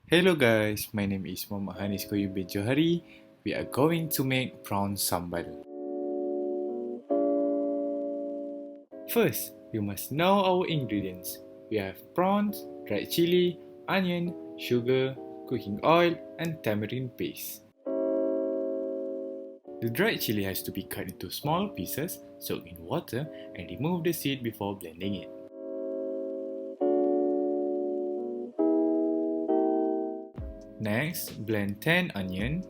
Hello guys, my name is Muhammad Hanis Koyum bin Johari. We are going to make prawn sambal. First, you must know our ingredients. We have prawns, dried chili, onion, sugar, cooking oil, and tamarind paste. The dried chili has to be cut into small pieces, soaked in water, and remove the seed before blending it. Next, blend 10 onion,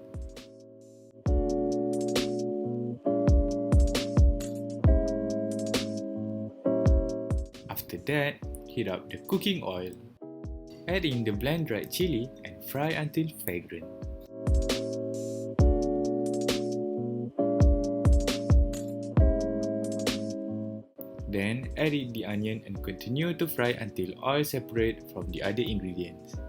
after that, heat up the cooking oil. Add in the blend dried chili and fry until fragrant. Then add in the onion and continue to fry until oil separates from the other ingredients.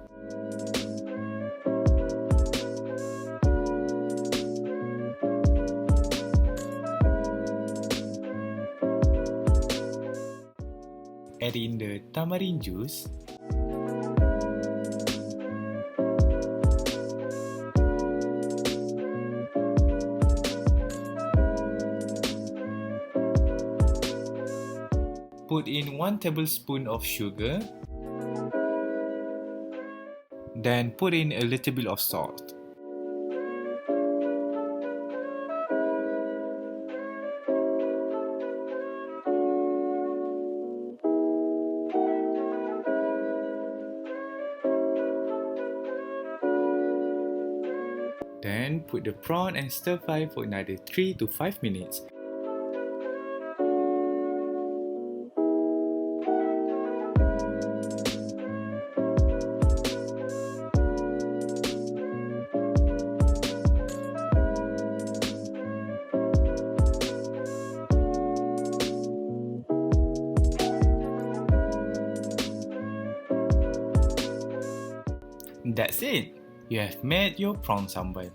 Add in the tamarind juice. Put in 1 tablespoon of sugar. Then put in a little bit of salt. Then put the prawn and stir fry for another 3 to 5 minutes. That's it! You have made your prawn sambal.